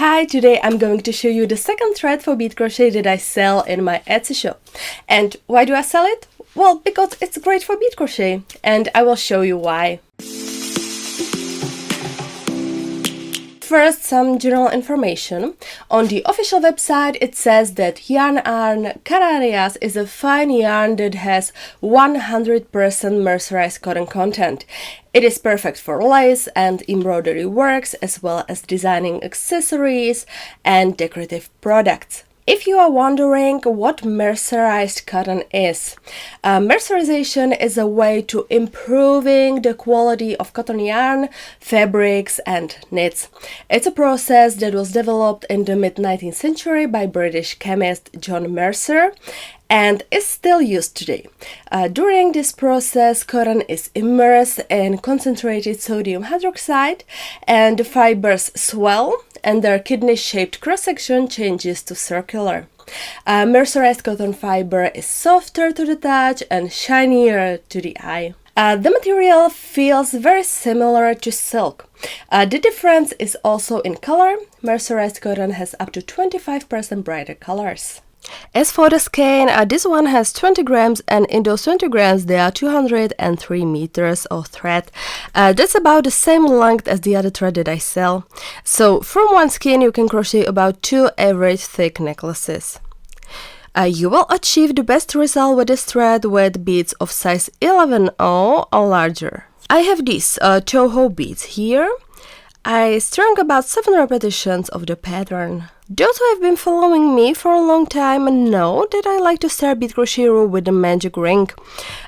Hi, today I'm going to show you the second thread for bead crochet that I sell in my Etsy shop. And why do I sell it? Well, because it's great for bead crochet, and I will show you why. First, some general information. On the official website, it says that YarnArt Canarias is a fine yarn that has 100% mercerized cotton content. It is perfect for lace and embroidery works, as well as designing accessories and decorative products. If you are wondering what mercerized cotton is, mercerization is a way to improving the quality of cotton yarn, fabrics and knits. It's a process that was developed in the mid-19th century by British chemist John Mercer and is still used today. During this process, cotton is immersed in concentrated sodium hydroxide and the fibers swell and their kidney-shaped cross-section changes to circular. Mercerized cotton fiber is softer to the touch and shinier to the eye. The material feels very similar to silk. The difference is also in color. Mercerized cotton has up to 25% brighter colors. As for the skein, this one has 20 grams and in those 20 grams there are 203 meters of thread. That's about the same length as the other thread that I sell. So from one skein you can crochet about 2 average thick necklaces. You will achieve the best result with this thread with beads of size 11/0 or larger. I have these Toho beads here. I strung about 7 repetitions of the pattern. Those who have been following me for a long time know that I like to start bead crochet row with the magic ring.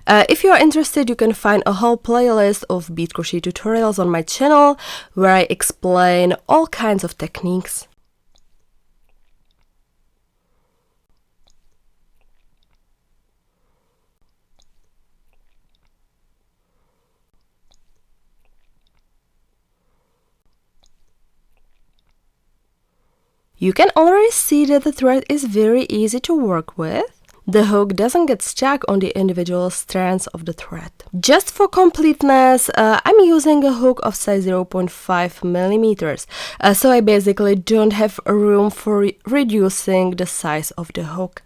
If you are interested, you can find a whole playlist of bead crochet tutorials on my channel where I explain all kinds of techniques. You can already see that the thread is very easy to work with. The hook doesn't get stuck on the individual strands of the thread. Just for completeness, I'm using a hook of size 0.5 millimeters, so I basically don't have room for reducing the size of the hook.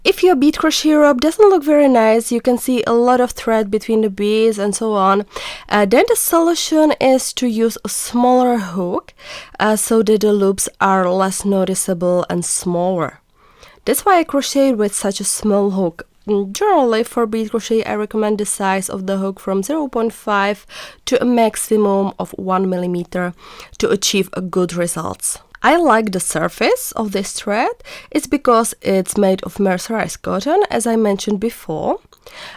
If your bead crochet rope doesn't look very nice, you can see a lot of thread between the beads and so on, then the solution is to use a smaller hook so that the loops are less noticeable and smaller. That's why I crocheted with such a small hook. Generally for bead crochet I recommend the size of the hook from 0.5 to a maximum of 1 millimeter to achieve good results. I like the surface of this thread. It's because it's made of mercerized cotton, as I mentioned before.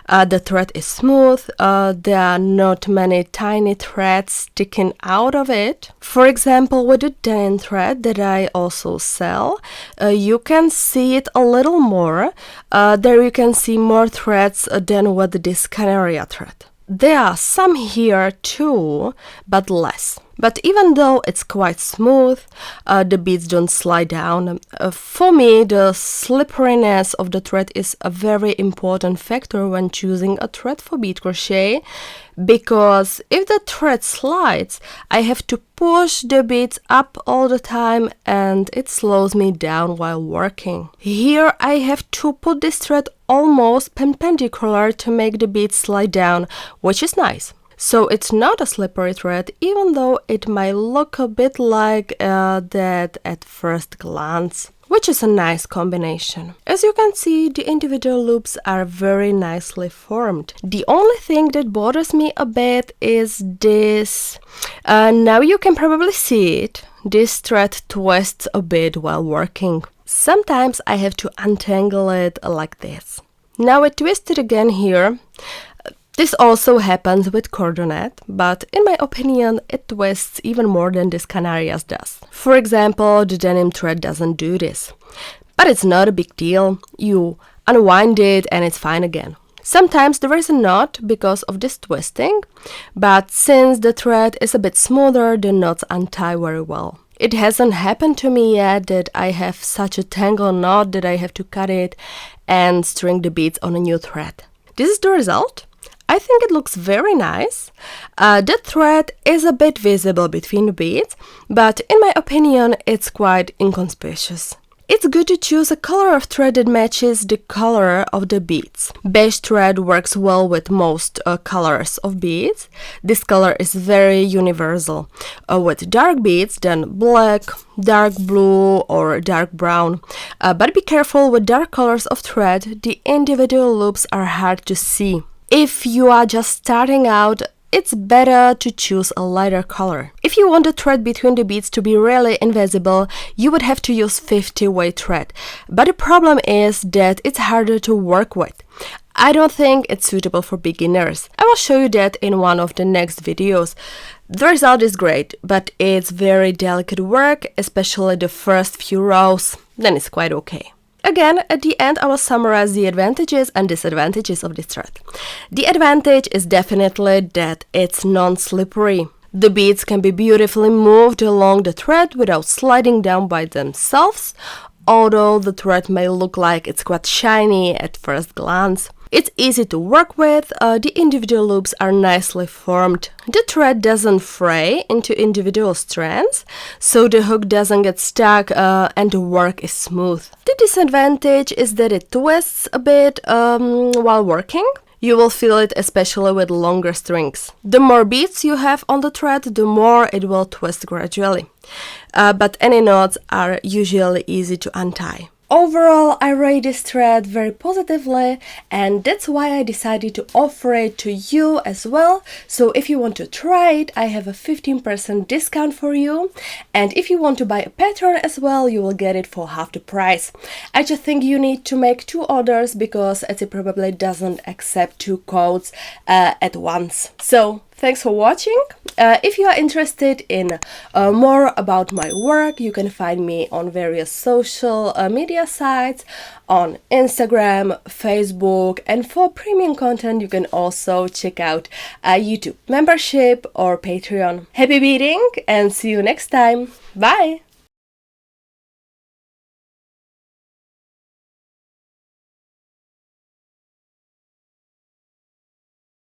The thread is smooth, there are not many tiny threads sticking out of it. For example, with the denim thread that I also sell, you can see it a little more. There you can see more threads than with this Canaria thread. There are some here too, but less. But even though it's quite smooth, the beads don't slide down. For me, the slipperiness of the thread is a very important factor when choosing a thread for bead crochet, because if the thread slides, I have to push the beads up all the time and it slows me down while working. Here I have to put this thread almost perpendicular to make the beads slide down, which is nice. So it's not a slippery thread, even though it might look a bit like that at first glance, which is a nice combination. As you can see, the individual loops are very nicely formed. The only thing that bothers me a bit is this. Now you can probably see it. This thread twists a bit while working. Sometimes I have to untangle it like this. Now it twisted again here. This also happens with cordonet, but in my opinion it twists even more than this Canarias does. For example, the denim thread doesn't do this. But it's not a big deal. You unwind it and it's fine again. Sometimes there is a knot because of this twisting, but since the thread is a bit smoother, the knots untie very well. It hasn't happened to me yet that I have such a tangled knot that I have to cut it and string the beads on a new thread. This is the result. I think it looks very nice. The thread is a bit visible between the beads, but in my opinion it's quite inconspicuous. It's good to choose a color of thread that matches the color of the beads. Beige thread works well with most colors of beads. This color is very universal. With dark beads, then black, dark blue or dark brown. But be careful with dark colors of thread, the individual loops are hard to see. If you are just starting out, it's better to choose a lighter color. If you want the thread between the beads to be really invisible, you would have to use 50-weight thread. But the problem is that it's harder to work with. I don't think it's suitable for beginners. I will show you that in one of the next videos. The result is great, but it's very delicate work, especially the first few rows. Then it's quite okay. Again, at the end I will summarize the advantages and disadvantages of this thread. The advantage is definitely that it's non-slippery. The beads can be beautifully moved along the thread without sliding down by themselves, although the thread may look like it's quite shiny at first glance. It's easy to work with, the individual loops are nicely formed. The thread doesn't fray into individual strands, so the hook doesn't get stuck and the work is smooth. The disadvantage is that it twists a bit while working. You will feel it especially with longer strings. The more beads you have on the thread, the more it will twist gradually. But any knots are usually easy to untie. Overall, I rate this thread very positively, and that's why I decided to offer it to you as well. So if you want to try it, I have a 15% discount for you, and if you want to buy a pattern as well, you will get it for half the price. I just think you need to make 2 orders because Etsy probably doesn't accept 2 codes at once. So thanks for watching. If you are interested in more about my work, you can find me on various social media sites, on Instagram, Facebook, and for premium content you can also check out YouTube membership or Patreon. Happy beading and see you next time. Bye!